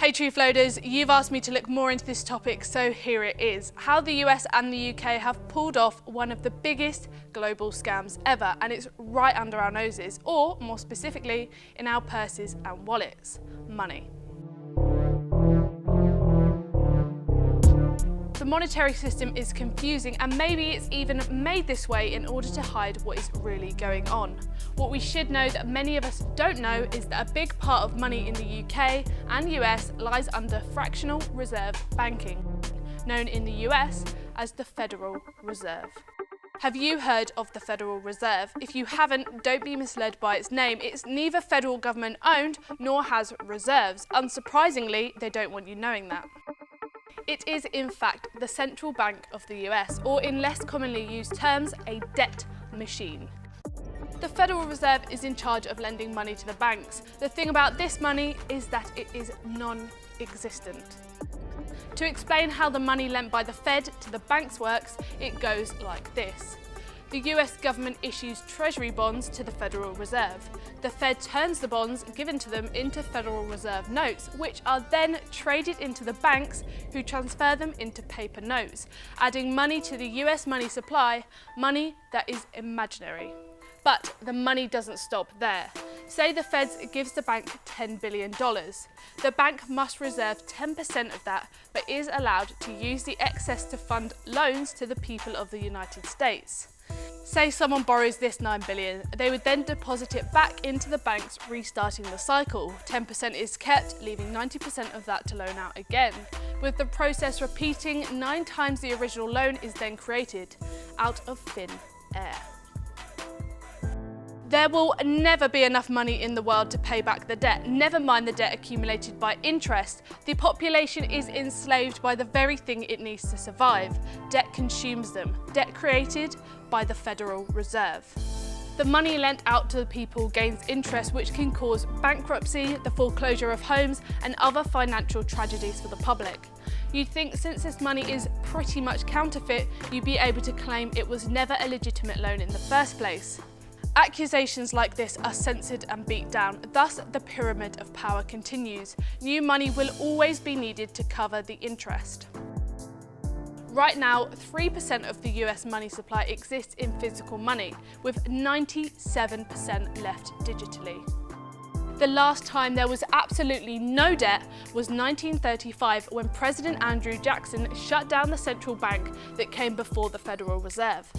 Hey Truthloaders, you've asked me to look more into this topic, so here it is. How the US and the UK have pulled off one of the biggest global scams ever, and it's right under our noses, or more specifically, in our purses and wallets. Money. The monetary system is confusing, and maybe it's even made this way in order to hide what is really going on. What we should know that many of us don't know is that a big part of money in the UK and US lies under fractional reserve banking, known in the US as the Federal Reserve. Have you heard of the Federal Reserve? If you haven't, don't be misled by its name. It's neither federal government owned nor has reserves. Unsurprisingly, they don't want you knowing that. It is in fact the central bank of the US, or in less commonly used terms, a debt machine. The Federal Reserve is in charge of lending money to the banks. The thing about this money is that it is non-existent. To explain how the money lent by the Fed to the banks works, it goes like this. The US government issues Treasury bonds to the Federal Reserve. The Fed turns the bonds given to them into Federal Reserve notes, which are then traded into the banks, who transfer them into paper notes, adding money to the US money supply, money that is imaginary. But the money doesn't stop there. Say the Fed gives the bank $10 billion. The bank must reserve 10% of that, but is allowed to use the excess to fund loans to the people of the United States. Say someone borrows this $9 billion, they would then deposit it back into the banks, restarting the cycle. 10% is kept, leaving 90% of that to loan out again. With the process repeating, 9 times the original loan is then created, out of thin air. There will never be enough money in the world to pay back the debt, never mind the debt accumulated by interest. The population is enslaved by the very thing it needs to survive. Debt consumes them, debt created by the Federal Reserve. The money lent out to the people gains interest, which can cause bankruptcy, the foreclosure of homes, and other financial tragedies for the public. You'd think since this money is pretty much counterfeit, you'd be able to claim it was never a legitimate loan in the first place. Accusations like this are censored and beat down, thus the pyramid of power continues. New money will always be needed to cover the interest. Right now, 3% of the US money supply exists in physical money, with 97% left digitally. The last time there was absolutely no debt was 1935, when President Andrew Jackson shut down the central bank that came before the Federal Reserve.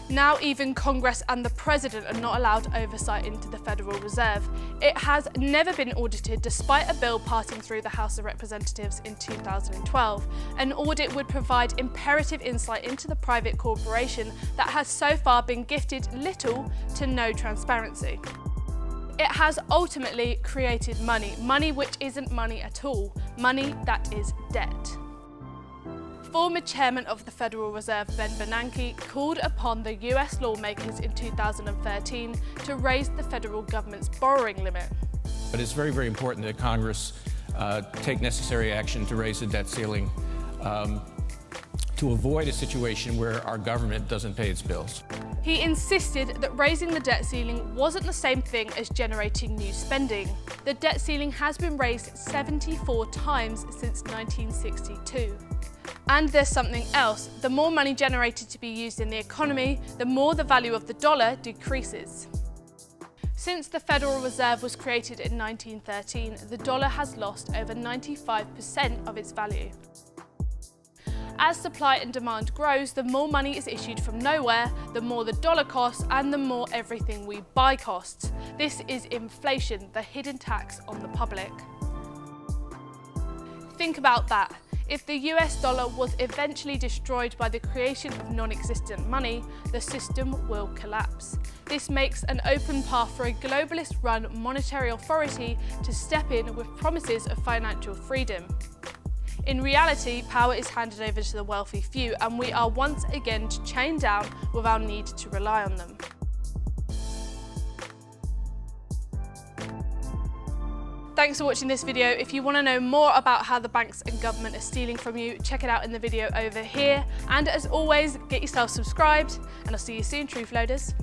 Now even Congress and the President are not allowed oversight into the Federal Reserve. It has never been audited despite a bill passing through the House of Representatives in 2012. An audit would provide imperative insight into the private corporation that has so far been gifted little to no transparency. It has ultimately created money which isn't money at all, money that is debt. Former chairman of the Federal Reserve, Ben Bernanke, called upon the US lawmakers in 2013 to raise the federal government's borrowing limit. But it's very, very important that Congress take necessary action to raise the debt ceiling to avoid a situation where our government doesn't pay its bills. He insisted that raising the debt ceiling wasn't the same thing as generating new spending. The debt ceiling has been raised 74 times since 1962. And there's something else. The more money generated to be used in the economy, the more the value of the dollar decreases. Since the Federal Reserve was created in 1913, the dollar has lost over 95% of its value. As supply and demand grows, the more money is issued from nowhere, the more the dollar costs, and the more everything we buy costs. This is inflation, the hidden tax on the public. Think about that. If the US dollar was eventually destroyed by the creation of non-existent money, the system will collapse. This makes an open path for a globalist-run monetary authority to step in with promises of financial freedom. In reality, power is handed over to the wealthy few, and we are once again chained down with our need to rely on them. Thanks for watching this video. If you want to know more about how the banks and government are stealing from you, check it out in the video over here. And as always, get yourself subscribed, and I'll see you soon, Truthloaders.